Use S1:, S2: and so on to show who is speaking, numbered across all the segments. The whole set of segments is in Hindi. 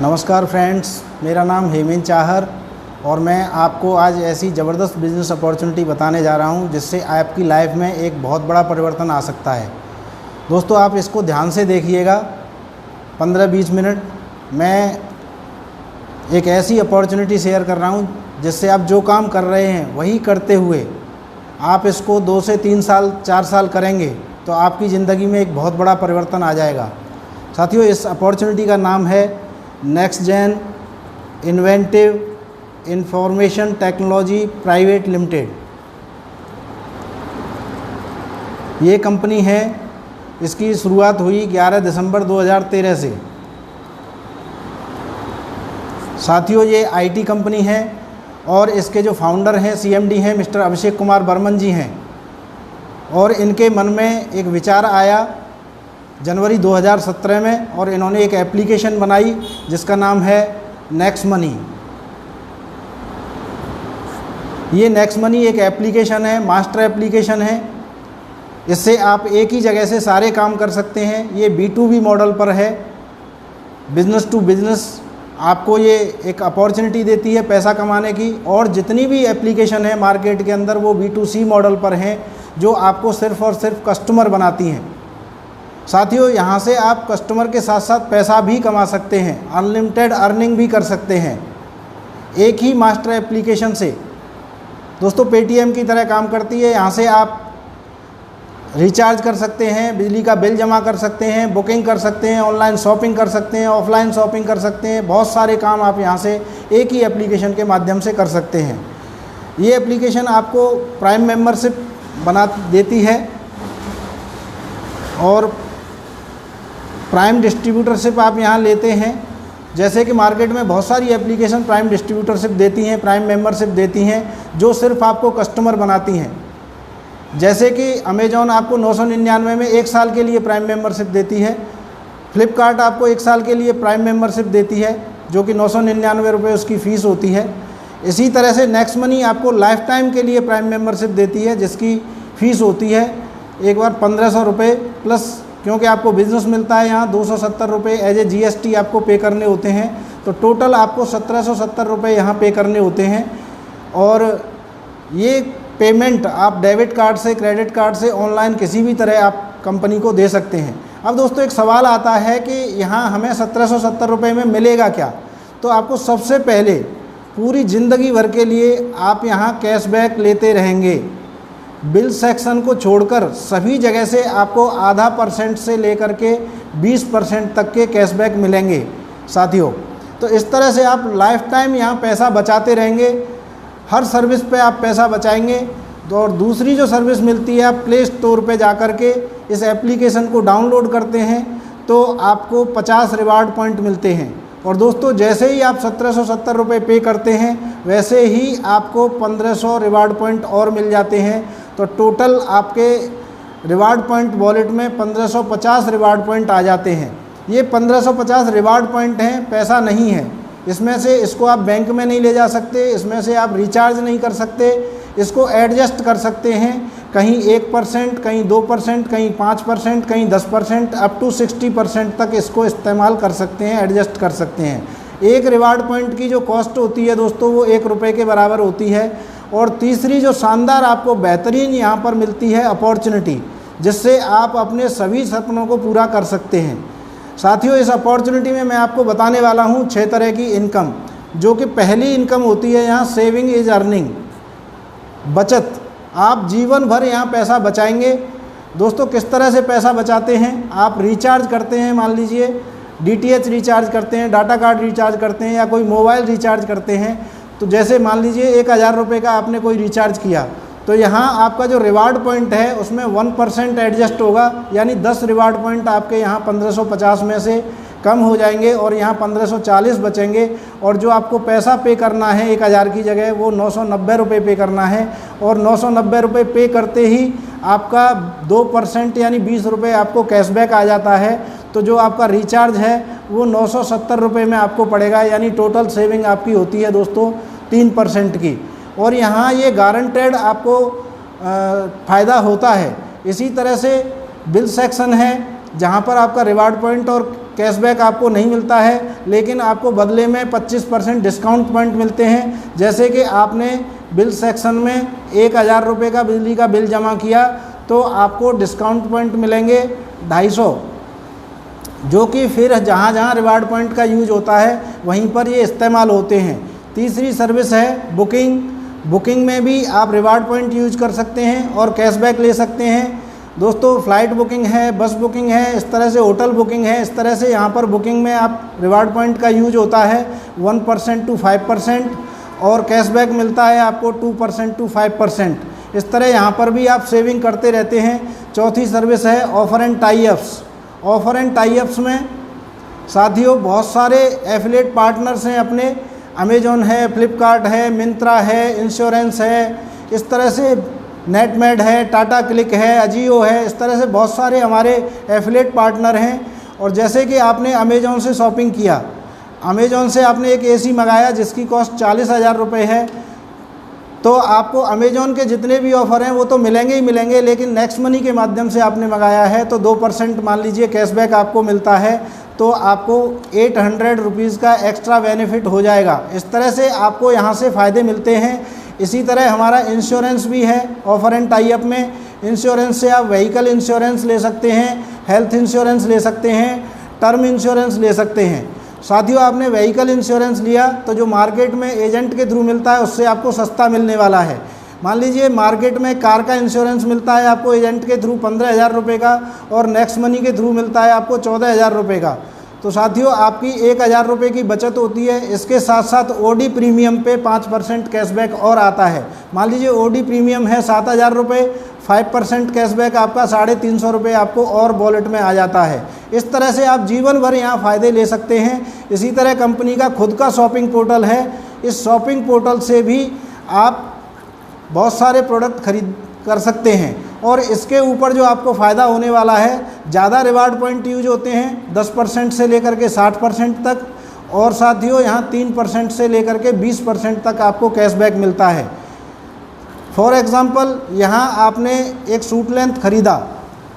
S1: नमस्कार फ्रेंड्स, मेरा नाम हेमेंद्र चाहर और मैं आपको आज ऐसी ज़बरदस्त बिज़नेस अपॉर्चुनिटी बताने जा रहा हूं जिससे आपकी लाइफ में एक बहुत बड़ा परिवर्तन आ सकता है। दोस्तों, आप इसको ध्यान से देखिएगा। 15-20 मिनट मैं एक ऐसी अपॉर्चुनिटी शेयर कर रहा हूं जिससे आप जो काम कर रहे हैं वही करते हुए आप इसको 2 से 3 साल 4 साल करेंगे तो आपकी ज़िंदगी में एक बहुत बड़ा परिवर्तन आ जाएगा। साथियों, इस अपॉर्चुनिटी का नाम है next gen inventive information technology private limited. ये कंपनी है, इसकी शुरुआत हुई 11 दिसंबर 2013 से। साथियों, ये आईटी कंपनी है और इसके जो फाउंडर हैं, सीएमडी हैं, मिस्टर अभिषेक कुमार बर्मन जी हैं। और इनके मन में एक विचार आया जनवरी 2017 में और इन्होंने एक एप्लीकेशन बनाई जिसका नाम है नेक्स्ट मनी। ये नेक्स्ट मनी एक एप्लीकेशन है, मास्टर एप्लीकेशन है। इससे आप एक ही जगह से सारे काम कर सकते हैं। ये B2B मॉडल पर है, बिजनेस टू बिजनेस। आपको ये एक अपॉर्चुनिटी देती है पैसा कमाने की। और जितनी भी एप्लीकेशन है मार्केट के अंदर वो B2C मॉडल पर हैं, जो आपको सिर्फ़ और सिर्फ कस्टमर बनाती हैं। साथियों, यहाँ से आप कस्टमर के साथ साथ पैसा भी कमा सकते हैं, अनलिमिटेड अर्निंग भी कर सकते हैं एक ही मास्टर एप्लीकेशन से। दोस्तों, पेटीएम की तरह काम करती है। यहाँ से आप रिचार्ज कर सकते हैं, बिजली का बिल जमा कर सकते हैं, बुकिंग कर सकते हैं, ऑनलाइन शॉपिंग कर सकते हैं, ऑफलाइन शॉपिंग कर सकते हैं। बहुत सारे काम आप यहाँ से एक ही एप्लीकेशन के माध्यम से कर सकते हैं। ये एप्लीकेशन आपको प्राइम मेंबरशिप बना देती है और प्राइम डिस्ट्रीब्यूटरशिप आप यहाँ लेते हैं। जैसे कि मार्केट में बहुत सारी एप्लीकेशन प्राइम डिस्ट्रीब्यूटरशिप देती हैं, प्राइम मेंबरशिप देती हैं, जो सिर्फ आपको कस्टमर बनाती हैं। जैसे कि अमेजॉन आपको 999 में 1 साल के लिए प्राइम मेंबरशिप देती है। फ्लिपकार्ट आपको 1 साल के लिए प्राइम मेंबरशिप देती है, जो कि 999 रुपये उसकी फ़ीस होती है। इसी तरह से नेक्स्ट मनी आपको लाइफ टाइम के लिए प्राइम मेंबरशिप देती है, जिसकी फ़ीस होती है एक बार 1500 रुपये प्लस, क्योंकि आपको बिज़नेस मिलता है यहाँ 270 रुपये एज ए GST आपको पे करने होते हैं। तो टोटल आपको 1770 रुपये यहाँ पे करने होते हैं। और ये पेमेंट आप डेबिट कार्ड से, क्रेडिट कार्ड से, ऑनलाइन किसी भी तरह आप कंपनी को दे सकते हैं। अब दोस्तों, एक सवाल आता है कि यहाँ हमें 1770 रुपये में मिलेगा क्या? तो आपको सबसे पहले पूरी ज़िंदगी भर के लिए आप यहाँ कैशबैक लेते रहेंगे। बिल सेक्शन को छोड़कर सभी जगह से आपको आधा % से लेकर के 20% तक के कैशबैक मिलेंगे साथियों। तो इस तरह से आप लाइफ टाइम यहाँ पैसा बचाते रहेंगे। हर सर्विस पे आप पैसा बचाएंगे। और दूसरी जो सर्विस मिलती है, आप प्ले स्टोर पे जाकर के इस एप्लीकेशन को डाउनलोड करते हैं तो आपको 50 रिवार्ड पॉइंट मिलते हैं। और दोस्तों, जैसे ही आप 1770 रुपये पे करते हैं वैसे ही आपको 1500 रिवार्ड पॉइंट और मिल जाते हैं। तो टोटल आपके रिवार्ड पॉइंट वॉलेट में 1550 रिवार्ड पॉइंट आ जाते हैं। ये 1550 रिवार्ड पॉइंट हैं, पैसा नहीं है। इसमें से इसको आप बैंक में नहीं ले जा सकते, इसमें से आप रिचार्ज नहीं कर सकते। इसको एडजस्ट कर सकते हैं, कहीं 1%, कहीं 2%, कहीं 5%, कहीं 10%, अप टू 60% तक इसको इस्तेमाल कर सकते हैं, एडजस्ट कर सकते हैं। एक रिवार्ड पॉइंट की जो कॉस्ट होती है दोस्तों, वो 1 रुपये के बराबर होती है। और तीसरी जो शानदार आपको बेहतरीन यहाँ पर मिलती है अपॉर्चुनिटी, जिससे आप अपने सभी सपनों को पूरा कर सकते हैं। साथियों, इस अपॉर्चुनिटी में मैं आपको बताने वाला हूँ 6 तरह की इनकम। जो कि पहली इनकम होती है यहाँ सेविंग इज अर्निंग, बचत। आप जीवन भर यहाँ पैसा बचाएंगे। दोस्तों, किस तरह से पैसा बचाते हैं? आप रिचार्ज करते हैं, मान लीजिए DTH रिचार्ज करते हैं, डाटा कार्ड रिचार्ज करते हैं या कोई मोबाइल रिचार्ज करते हैं। तो जैसे मान लीजिए 1000 रुपये का आपने कोई रिचार्ज किया, तो यहाँ आपका जो रिवार्ड पॉइंट है उसमें 1% एडजस्ट होगा, यानी 10 रिवार्ड पॉइंट आपके यहाँ 1550 में से कम हो जाएंगे और यहाँ 1540 बचेंगे। और जो आपको पैसा पे करना है 1000 की जगह, वो 990 रुपये पे करना है। और 990 रुपये पे करते ही आपका 2% यानी 20 रुपये आपको कैशबैक आ जाता है। तो जो आपका रिचार्ज है वो 970 रुपये में आपको पड़ेगा, यानी टोटल सेविंग आपकी होती है दोस्तों 3% की। और यहाँ ये गारंटेड आपको फ़ायदा होता है। इसी तरह से बिल सेक्शन है, जहाँ पर आपका रिवार्ड पॉइंट और कैशबैक आपको नहीं मिलता है, लेकिन आपको बदले में 25% डिस्काउंट पॉइंट मिलते हैं। जैसे कि आपने बिल सेक्शन में 1000 रुपये का बिजली का बिल जमा किया तो आपको डिस्काउंट पॉइंट मिलेंगे 250, जो कि फिर जहाँ जहाँ रिवार्ड पॉइंट का यूज होता है वहीं पर ये इस्तेमाल होते हैं। तीसरी सर्विस है बुकिंग। बुकिंग में भी आप रिवार्ड पॉइंट यूज कर सकते हैं और कैशबैक ले सकते हैं। दोस्तों फ्लाइट बुकिंग है, बस बुकिंग है, इस तरह से होटल बुकिंग है, इस तरह से यहाँ पर बुकिंग में आप रिवार्ड पॉइंट का यूज होता है 1% to 5% और कैशबैक मिलता है आपको 2% to 5%। इस तरह यहाँ पर भी आप सेविंग करते रहते हैं। चौथी सर्विस है offer and tie ups. Offer and tie ups में साथियों बहुत सारे एफिलिएट पार्टनर्स हैं अपने, अमेजॉन है, फ्लिपकार्ट है, मिंत्रा है, इंश्योरेंस है, इस तरह से नेटमेड है, टाटा क्लिक है, अजियो है, इस तरह से बहुत सारे हमारे एफिलिएट पार्टनर हैं। और जैसे कि आपने अमेजॉन से शॉपिंग किया, अमेजॉन से आपने एक एसी मंगाया जिसकी कॉस्ट 40,000 रुपये है, तो आपको अमेजॉन के जितने भी ऑफ़र हैं वो तो मिलेंगे ही मिलेंगे, लेकिन नेक्स्ट मनी के माध्यम से आपने मंगाया है तो 2% मान लीजिए कैशबैक आपको मिलता है, तो आपको 800 रुपीज़ का एक्स्ट्रा बेनिफिट हो जाएगा। इस तरह से आपको यहाँ से फ़ायदे मिलते हैं। इसी तरह हमारा इंश्योरेंस भी है ऑफ़र एंड टाई अप में। इंश्योरेंस से आप व्हीकल इंश्योरेंस ले सकते हैं, हेल्थ इंश्योरेंस ले सकते हैं, टर्म इंश्योरेंस ले सकते हैं। साथियों आपने व्हीकल इंश्योरेंस लिया तो जो मार्केट में एजेंट के थ्रू मिलता है उससे आपको सस्ता मिलने वाला है। मान लीजिए मार्केट में कार का इंश्योरेंस मिलता है आपको एजेंट के थ्रू 15,000 रुपये का और नेक्स्ट मनी के थ्रू मिलता है आपको 14,000 रुपये का। तो साथियों आपकी 1,000 रुपये की बचत होती है। इसके साथ साथ ओडी प्रीमियम पे 5% कैशबैक और आता है। मान लीजिए ओडी प्रीमियम है 7,000 रुपये, 5% कैशबैक आपका 350 रुपये आपको और वॉलेट में आ जाता है। इस तरह से आप जीवन भर यहाँ फ़ायदे ले सकते हैं। इसी तरह कंपनी का खुद का शॉपिंग पोर्टल है। इस शॉपिंग पोर्टल से भी आप बहुत सारे प्रोडक्ट खरीद कर सकते हैं और इसके ऊपर जो आपको फ़ायदा होने वाला है, ज़्यादा रिवार्ड पॉइंट यूज होते हैं 10% से लेकर के 60% तक, और साथियों यहाँ 3% से लेकर के 20% तक आपको कैशबैक मिलता है। फॉर एग्ज़ाम्पल यहाँ आपने एक सूट लेंथ ख़रीदा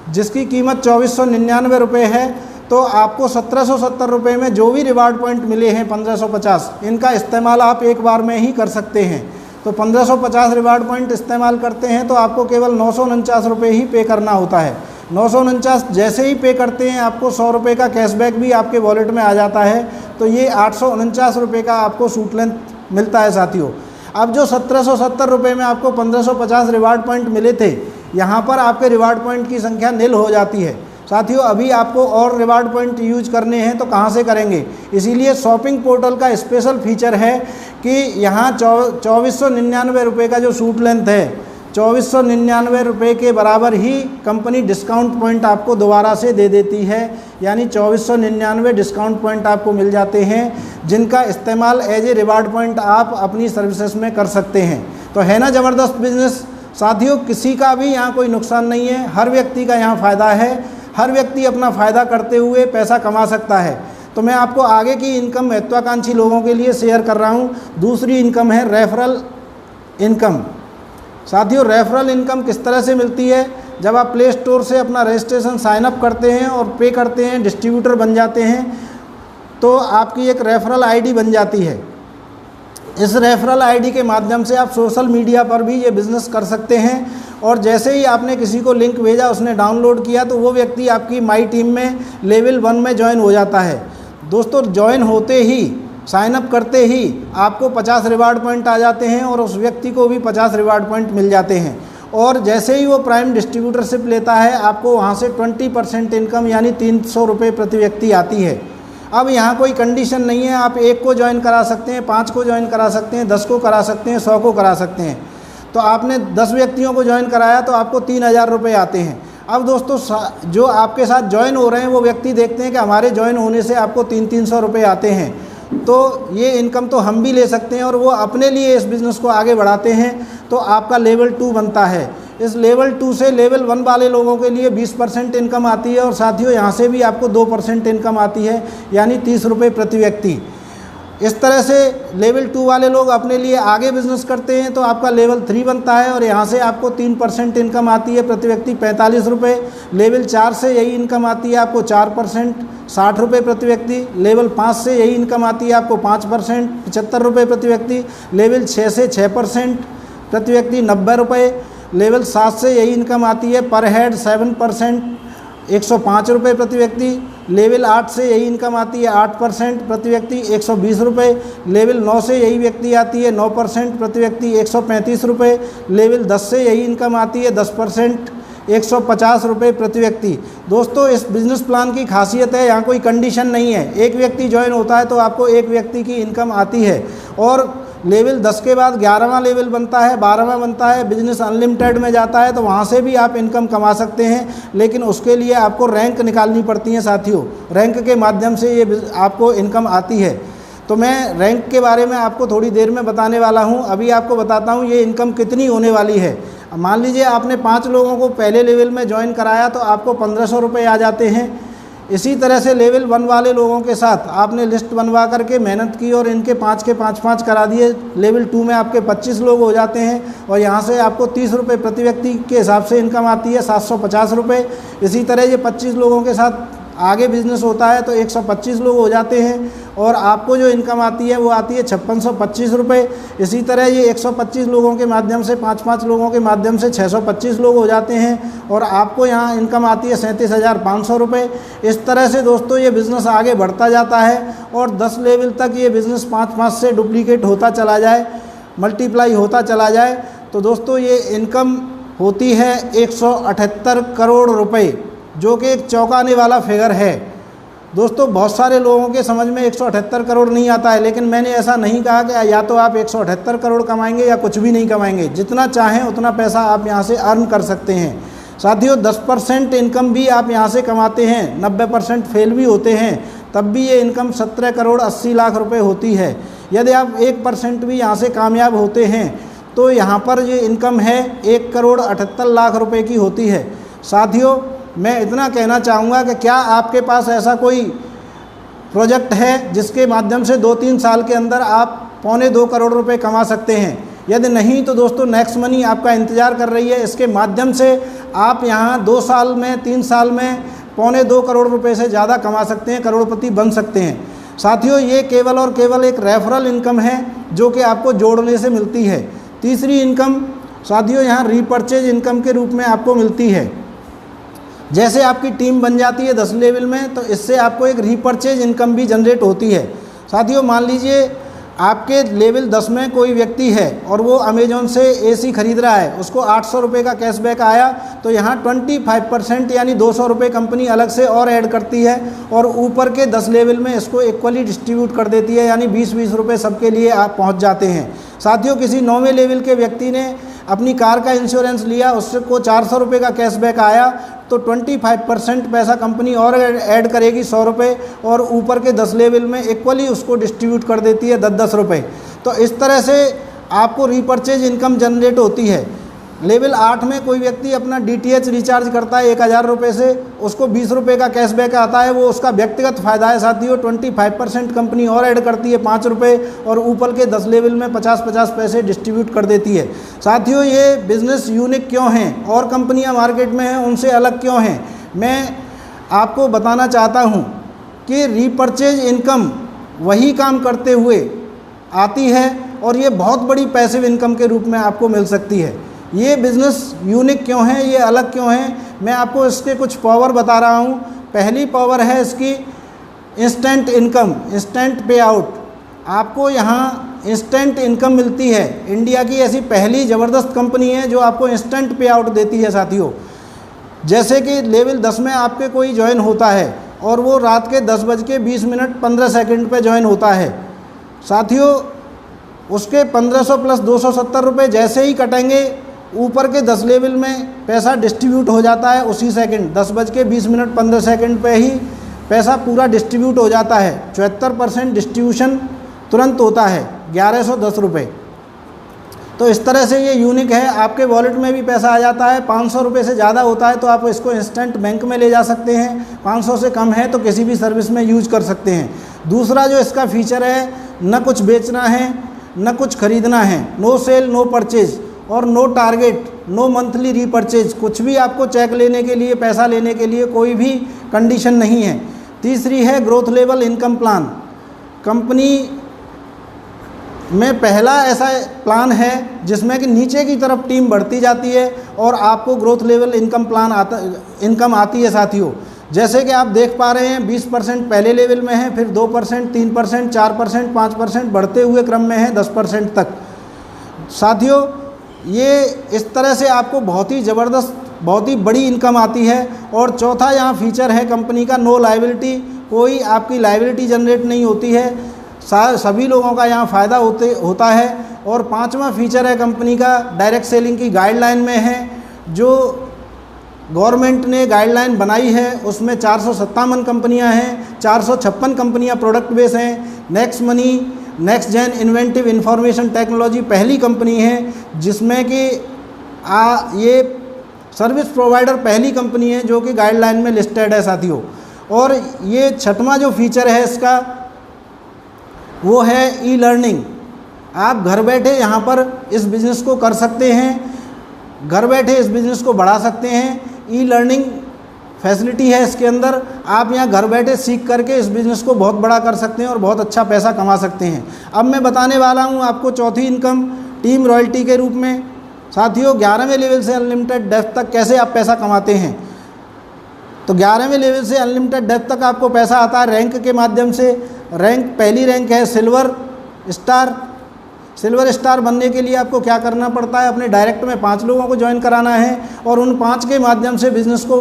S1: जिसकी कीमत 2499 रुपये है, तो आपको 1770 रुपये में जो भी रिवार्ड पॉइंट मिले हैं 1550, इनका इस्तेमाल आप एक बार में ही कर सकते हैं। तो 1550 रिवार्ड पॉइंट इस्तेमाल करते हैं तो आपको केवल 949 रुपये ही पे करना होता है। 949 जैसे ही पे करते हैं आपको 100 रुपये का कैशबैक भी आपके वॉलेट में आ जाता है। तो ये 849 रुपये का आपको सूट लेंथ मिलता है साथियों। अब जो 1770 रुपये में आपको 1550 रिवार्ड पॉइंट मिले थे, यहाँ पर आपके रिवार्ड पॉइंट की संख्या निल हो जाती है। साथियों अभी आपको और रिवार्ड पॉइंट यूज करने हैं तो कहाँ से करेंगे, इसीलिए शॉपिंग पोर्टल का स्पेशल फीचर है कि यहाँ 2499 रुपये का जो सूट लेंथ है, 2499 रुपये के बराबर ही कंपनी डिस्काउंट पॉइंट आपको दोबारा से दे देती है। यानी 2499 डिस्काउंट पॉइंट आपको मिल जाते हैं जिनका इस्तेमाल एज ए रिवार्ड पॉइंट आप अपनी सर्विसेज में कर सकते हैं। तो है ना ज़बरदस्त बिजनेस। साथियों किसी का भी यहाँ कोई नुकसान नहीं है, हर व्यक्ति का यहाँ फ़ायदा है। हर व्यक्ति अपना फ़ायदा करते हुए पैसा कमा सकता है। तो मैं आपको आगे की इनकम महत्वाकांक्षी लोगों के लिए शेयर कर रहा हूँ। दूसरी इनकम है रेफरल इनकम। साथियों रेफरल इनकम किस तरह से मिलती है, जब आप प्ले स्टोर से अपना रजिस्ट्रेशन साइन अप करते हैं और पे करते हैं, डिस्ट्रीब्यूटर बन जाते हैं, तो आपकी एक रेफरल आईडी बन जाती है। इस रेफरल आईडी के माध्यम से आप सोशल मीडिया पर भी ये बिज़नेस कर सकते हैं और जैसे ही आपने किसी को लिंक भेजा, उसने डाउनलोड किया, तो वो व्यक्ति आपकी माई टीम में लेवल 1 में ज्वाइन हो जाता है। दोस्तों ज्वाइन होते ही, साइन अप करते ही आपको 50 रिवार्ड पॉइंट आ जाते हैं और उस व्यक्ति को भी 50 रिवार्ड पॉइंट मिल जाते हैं। और जैसे ही वो प्राइम डिस्ट्रीब्यूटरशिप लेता है, आपको वहाँ से 20% इनकम यानी 300 रुपये प्रति व्यक्ति आती है। अब यहाँ कोई कंडीशन नहीं है, आप 1 को ज्वाइन करा सकते हैं, 5 को ज्वाइन करा सकते हैं, 10 को करा सकते हैं, 100 को करा सकते हैं। तो आपने 10 व्यक्तियों को ज्वाइन कराया तो आपको 3000 रुपये आते हैं। अब दोस्तों जो आपके साथ ज्वाइन हो रहे हैं वो व्यक्ति देखते हैं कि हमारे ज्वाइन होने से आपको 300 रुपये आते हैं, तो ये इनकम तो हम भी ले सकते हैं, और वो अपने लिए इस बिज़नेस को आगे बढ़ाते हैं। तो आपका लेवल 2 बनता है। इस लेवल 2 से लेवल 1 वाले लोगों के लिए 20% इनकम आती है और साथियों यहाँ से भी आपको 2% इनकम आती है, यानी 30 रुपये प्रति व्यक्ति। इस तरह से लेवल 2 वाले लोग अपने लिए आगे बिजनेस करते हैं तो आपका लेवल 3 बनता है और यहाँ से आपको 3% इनकम आती है प्रति व्यक्ति 45 रुपये। लेवल 4 से यही इनकम आती है आपको 4% 60 रुपये प्रति व्यक्ति। लेवल 5 से यही इनकम आती है आपको 5% 75 रुपये प्रति व्यक्ति। लेवल 6 से 6% प्रति व्यक्ति 90 रुपये। लेवल 7 से यही इनकम आती है पर हेड 7% 105 रुपये प्रति व्यक्ति। लेवल 8 से यही इनकम आती है 8% प्रति व्यक्ति 120 रुपये। लेवल 9 से यही व्यक्ति आती है 9% प्रति व्यक्ति 135 रुपये। लेवल 10 से यही इनकम आती है 10% 150 रुपये प्रति व्यक्ति। दोस्तों इस बिज़नेस प्लान की खासियत है, यहाँ कोई कंडीशन नहीं है। एक व्यक्ति ज्वाइन होता है तो आपको एक व्यक्ति की इनकम आती है और लेवल 10 के बाद 11वां लेवल बनता है, 12वां बनता है, बिजनेस अनलिमिटेड में जाता है तो वहाँ से भी आप इनकम कमा सकते हैं। लेकिन उसके लिए आपको रैंक निकालनी पड़ती है साथियों, रैंक के माध्यम से ये आपको इनकम आती है। तो मैं रैंक के बारे में आपको थोड़ी देर में बताने वाला हूँ। अभी आपको बताता हूँ ये इनकम कितनी होने वाली है। मान लीजिए आपने 5 लोगों को पहले लेवल में ज्वाइन कराया तो आपको 1500 रुपये आ जाते हैं। इसी तरह से लेवल 1 वाले लोगों के साथ आपने लिस्ट बनवा करके मेहनत की और इनके 5 के 5 करा दिए। लेवल 2 में आपके 25 लोग हो जाते हैं और यहाँ से आपको 30 रुपये प्रति व्यक्ति के हिसाब से इनकम आती है 750 रुपये। इसी तरह ये 25 लोगों के साथ आगे बिजनेस होता है तो 125 लोग हो जाते हैं और आपको जो इनकम आती है वो आती है 5625 रुपये। इसी तरह ये 125 लोगों के माध्यम से 5 लोगों के माध्यम से 625 लोग हो जाते हैं और आपको यहाँ इनकम आती है 37,500 रुपये। इस तरह से दोस्तों ये बिज़नेस आगे बढ़ता जाता है और 10 लेवल तक ये बिज़नेस 5 से डुप्लीकेट होता चला जाए, मल्टीप्लाई होता चला जाए तो दोस्तों ये इनकम होती है 178 करोड़ रुपये, जो कि एक चौंकाने वाला फिगर है। दोस्तों बहुत सारे लोगों के समझ में 178 करोड़ नहीं आता है, लेकिन मैंने ऐसा नहीं कहा कि या तो आप 178 करोड़ कमाएंगे या कुछ भी नहीं कमाएंगे। जितना चाहें उतना पैसा आप यहाँ से अर्न कर सकते हैं। साथियों 10% इनकम भी आप यहाँ से कमाते हैं, 90% फेल भी होते हैं, तब भी ये इनकम 17 करोड़ 80 लाख रुपये होती है। यदि आप 1% भी यहाँ से कामयाब होते हैं तो यहाँ पर ये इनकम है 1 करोड़ 78 लाख रुपये की होती है। साथियों मैं इतना कहना चाहूँगा कि क्या आपके पास ऐसा कोई प्रोजेक्ट है जिसके माध्यम से 2-3 साल के अंदर आप 1.25 करोड़ रुपए कमा सकते हैं? यदि नहीं तो दोस्तों नेक्स्ट मनी आपका इंतज़ार कर रही है। इसके माध्यम से आप यहाँ 2 साल में 3 साल में 1.25 करोड़ रुपए से ज़्यादा कमा सकते हैं, करोड़पति बन सकते हैं। साथियों ये केवल और केवल एक रेफरल इनकम है जो कि आपको जोड़ने से मिलती है। तीसरी इनकम साथियों यहाँ रीपर्चेज इनकम के रूप में आपको मिलती है। जैसे आपकी टीम बन जाती है 10 लेवल में तो इससे आपको एक रीपर्चेज इनकम भी जनरेट होती है। साथियों मान लीजिए आपके लेवल 10 में कोई व्यक्ति है और वो अमेज़ॉन से एसी खरीद रहा है, उसको 800 रुपये का कैशबैक आया तो यहाँ 25% यानी 200 रुपये कंपनी अलग से और ऐड करती है और ऊपर के 10 लेवल में इसको इक्वली डिस्ट्रीब्यूट कर देती है, यानी 20-20 रुपये सबके लिए आप पहुँच जाते हैं। साथियों किसी 9वें लेवल के व्यक्ति ने अपनी कार का इंश्योरेंस लिया, उससे को 400 रुपये का कैशबैक आया तो 25% पैसा कंपनी और ऐड करेगी 100 रुपये और ऊपर के 10 लेवल में इक्वली उसको डिस्ट्रीब्यूट कर देती है 10-10 रुपये। तो इस तरह से आपको रीपर्चेज इनकम जनरेट होती है। लेवल 8 में कोई व्यक्ति अपना DTH रिचार्ज करता है 1000 रुपये से, उसको 20 रुपये का कैशबैक आता है, वो उसका व्यक्तिगत फ़ायदा है। साथियों 25% कंपनी और ऐड करती है 5 रुपये और ऊपर के 10 लेवल में 50-50 पैसे डिस्ट्रीब्यूट कर देती है। साथियों ये बिज़नेस यूनिक क्यों हैं और कंपनियां मार्केट में हैं उनसे अलग क्यों हैं, मैं आपको बताना चाहता हूँ कि रीपर्चेज इनकम वही काम करते हुए आती है और ये बहुत बड़ी पैसिव इनकम के रूप में आपको मिल सकती है। ये बिज़नेस यूनिक क्यों है, ये अलग क्यों है, मैं आपको इसके कुछ पावर बता रहा हूँ। पहली पावर है इसकी इंस्टेंट इनकम, इंस्टेंट पे आउट। आपको यहाँ इंस्टेंट इनकम मिलती है। इंडिया की ऐसी पहली ज़बरदस्त कंपनी है जो आपको इंस्टेंट पे आउट देती है। साथियों जैसे कि लेवल 10 में आपके कोई ज्वाइन होता है और वो रात के 10:20 पे ज्वाइन होता है। साथियों उसके 1500 + 270 रुपये जैसे ही कटेंगे ऊपर के 10 लेवल में पैसा डिस्ट्रीब्यूट हो जाता है उसी सेकंड, 10:20 पे ही पैसा पूरा डिस्ट्रीब्यूट हो जाता है। 74% डिस्ट्रीब्यूशन तुरंत होता है, 1110 रुपये। तो इस तरह से ये यूनिक है। आपके वॉलेट में भी पैसा आ जाता है। 500 रुपये से ज़्यादा होता है तो आप इसको इंस्टेंट बैंक में ले जा सकते हैं, 500 से कम है तो किसी भी सर्विस में यूज कर सकते हैं। दूसरा जो इसका फीचर है न कुछ बेचना है न कुछ खरीदना है, नो सेल नो परचेज और no target, no monthly repurchase, कुछ भी आपको चेक लेने के लिए, पैसा लेने के लिए कोई भी कंडीशन नहीं है। तीसरी है growth level income plan. Company में पहला ऐसा प्लान है जिसमें कि नीचे की तरफ टीम बढ़ती जाती है और आपको ग्रोथ लेवल इनकम आती है साथियों। जैसे कि आप देख पा रहे हैं 20% पहले लेवल में है, फिर 2%, 3%, 4%, 5% बढ़ते हुए क्रम में है 10% तक। साथियों ये इस तरह से आपको बहुत ही ज़बरदस्त, बहुत ही बड़ी इनकम आती है। और चौथा यहाँ फीचर है कंपनी का नो लायबिलिटी, कोई आपकी लायबिलिटी जनरेट नहीं होती है, सभी लोगों का यहाँ फ़ायदा होता है। और पांचवा फीचर है कंपनी का डायरेक्ट सेलिंग की गाइडलाइन में है, जो गवर्नमेंट ने गाइडलाइन बनाई है उसमें 457 कंपनियां हैं, 456 कंपनियां प्रोडक्ट बेस हैं। Next money next gen inventive information technology पहली कंपनी है जिसमें कि ये सर्विस प्रोवाइडर पहली कंपनी है जो कि गाइडलाइन में लिस्टेड है साथियों। और ये छठवां जो फीचर है इसका वो है ई लर्निंग। आप घर बैठे यहाँ पर इस बिज़नेस को कर सकते हैं, घर बैठे इस बिज़नेस को बढ़ा सकते हैं। ई लर्निंग फैसिलिटी है इसके अंदर, आप यहाँ घर बैठे सीख करके इस बिज़नेस को बहुत बड़ा कर सकते हैं और बहुत अच्छा पैसा कमा सकते हैं। अब मैं बताने वाला हूँ आपको चौथी इनकम टीम रॉयल्टी के रूप में। साथियों 11वें लेवल से अनलिमिटेड डेप्थ तक कैसे आप पैसा कमाते हैं, तो 11वें लेवल से अनलिमिटेड डेप्थ तक आपको पैसा आता है रैंक के माध्यम से। रैंक पहली रैंक है सिल्वर स्टार। सिल्वर स्टार बनने के लिए आपको क्या करना पड़ता है, अपने डायरेक्ट में 5 लोगों को ज्वाइन कराना है और उन 5 के माध्यम से बिज़नेस को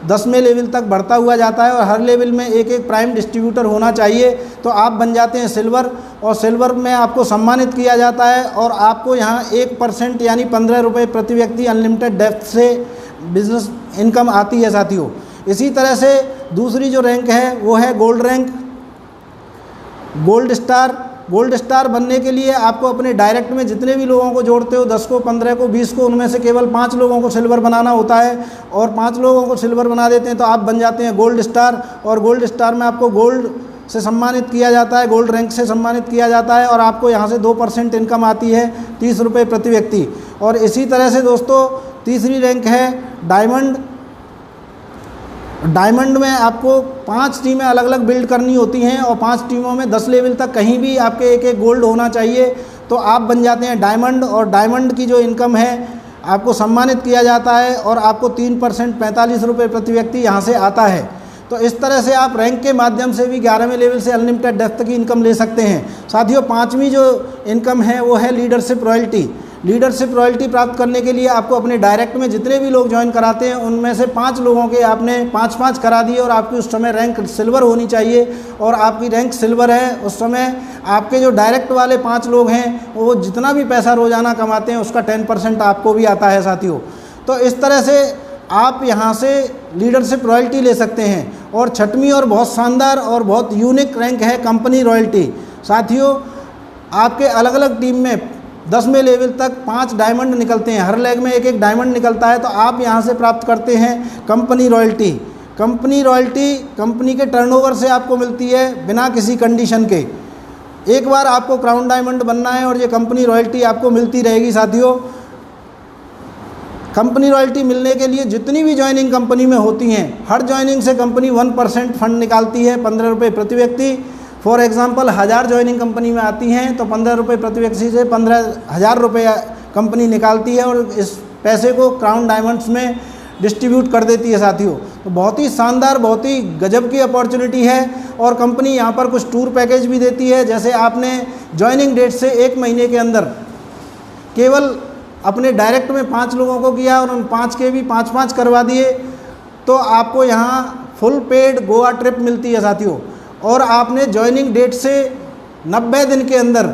S1: 10वें लेवल तक बढ़ता हुआ जाता है और हर लेवल में एक एक प्राइम डिस्ट्रीब्यूटर होना चाहिए। तो आप बन जाते हैं सिल्वर और सिल्वर में आपको सम्मानित किया जाता है और आपको यहाँ 1% यानी 15 रुपये प्रति व्यक्ति अनलिमिटेड डेप्थ से बिज़नेस इनकम आती है साथियों। इसी तरह से दूसरी जो रैंक है वो है gold rank, gold star. Gold star बनने के लिए आपको अपने डायरेक्ट में जितने भी लोगों को जोड़ते हो 10 को 15 को 20 को, उनमें से केवल 5 लोगों को सिल्वर बनाना होता है और 5 लोगों को सिल्वर बना देते हैं तो आप बन जाते हैं गोल्ड स्टार। और गोल्ड स्टार में आपको गोल्ड से सम्मानित किया जाता है, गोल्ड रैंक से सम्मानित किया जाता है और आपको यहाँ से 2% इनकम आती है 30 रुपये प्रति व्यक्ति। और इसी तरह से दोस्तों तीसरी रैंक है डायमंड। डायमंड में आपको 5 टीमें अलग अलग बिल्ड करनी होती हैं और 5 टीमों में 10 लेवल तक कहीं भी आपके एक एक गोल्ड होना चाहिए तो आप बन जाते हैं डायमंड। और डायमंड की जो इनकम है आपको सम्मानित किया जाता है और आपको 3% 45 रुपये प्रति व्यक्ति यहाँ से आता है। तो इस तरह से आप रैंक के माध्यम से भी 11वें लेवल से अनलिमिटेड डेप्थ की इनकम ले सकते हैं। साथियों 5वीं जो इनकम है वो है लीडरशिप रॉयल्टी। लीडरशिप रॉयल्टी प्राप्त करने के लिए आपको अपने डायरेक्ट में जितने भी लोग ज्वाइन कराते हैं उनमें से 5 लोगों के आपने 5-5 करा दिए और आपकी उस समय रैंक सिल्वर होनी चाहिए और आपकी रैंक सिल्वर है उस समय आपके जो डायरेक्ट वाले 5 लोग हैं वो जितना भी पैसा रोज़ाना कमाते हैं उसका 10% आपको भी आता है साथियों। तो इस तरह से आप यहाँ से लीडरशिप रॉयल्टी ले सकते हैं। और छठवीं और बहुत शानदार और बहुत यूनिक रैंक है कंपनी रॉयल्टी। साथियों आपके अलग अलग टीम में 10वें लेवल तक 5 डायमंड निकलते हैं, हर लेग में एक एक डायमंड निकलता है तो आप यहाँ से प्राप्त करते हैं company royalty. Company royalty company के टर्नओवर से आपको मिलती है बिना किसी कंडीशन के। एक बार आपको क्राउन डायमंड बनना है और ये कंपनी रॉयल्टी आपको मिलती रहेगी साथियों। कंपनी रॉयल्टी मिलने के लिए जितनी भी ज्वाइनिंग कंपनी में होती हैं हर ज्वाइनिंग से कंपनी 1% फंड निकालती है 15 रुपये प्रति व्यक्ति। फॉर एग्जांपल 1000 ज्वाइनिंग कंपनी में आती हैं तो 15 रुपये प्रति व्यक्ति से 15,000 रुपये कंपनी निकालती है और इस पैसे को क्राउन डायमंड्स में डिस्ट्रीब्यूट कर देती है साथियों। तो बहुत ही शानदार, बहुत ही गजब की अपॉर्चुनिटी है। और कंपनी यहाँ पर कुछ टूर पैकेज भी देती है, जैसे आपने ज्वाइनिंग डेट से 1 महीने के अंदर केवल अपने डायरेक्ट में 5 लोगों को किया और उन 5 के भी 5-5 करवा दिए तो आपको यहाँ फुल पेड गोवा ट्रिप मिलती है साथियों। और आपने ज्वाइनिंग डेट से 90 दिन के अंदर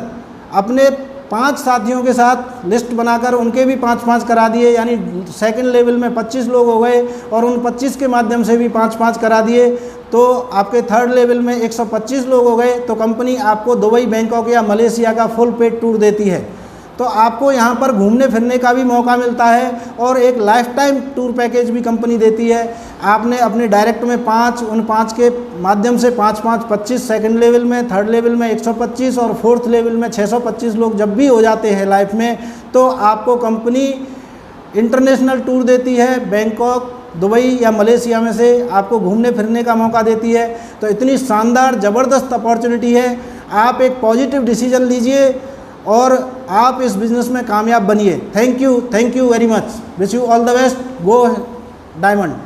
S1: अपने 5 साथियों के साथ लिस्ट बनाकर उनके भी 5-5 करा दिए, यानी सेकंड लेवल में 25 लोग हो गए और उन 25 के माध्यम से भी 5-5 करा दिए तो आपके थर्ड लेवल में 125 लोग हो गए। तो कंपनी आपको दुबई, बैंकॉक या मलेशिया का फुल पेड टूर देती है। तो आपको यहाँ पर घूमने फिरने का भी मौका मिलता है और एक लाइफ टाइम टूर पैकेज भी कंपनी देती है। आपने अपने डायरेक्ट में 5, उन 5 के माध्यम से 5-5 25, सेकंड लेवल में, थर्ड लेवल में 125 और फोर्थ लेवल में 625 लोग जब भी हो जाते हैं लाइफ में, तो आपको कंपनी इंटरनेशनल टूर देती है। बैंकॉक, दुबई या मलेशिया में से आपको घूमने फिरने का मौका देती है। तो इतनी शानदार ज़बरदस्त अपॉर्चुनिटी है। आप एक पॉजिटिव डिसीजन लीजिए और आप इस बिज़नेस में कामयाब बनिए। Thank you very much. Wish you all the best. Go diamond.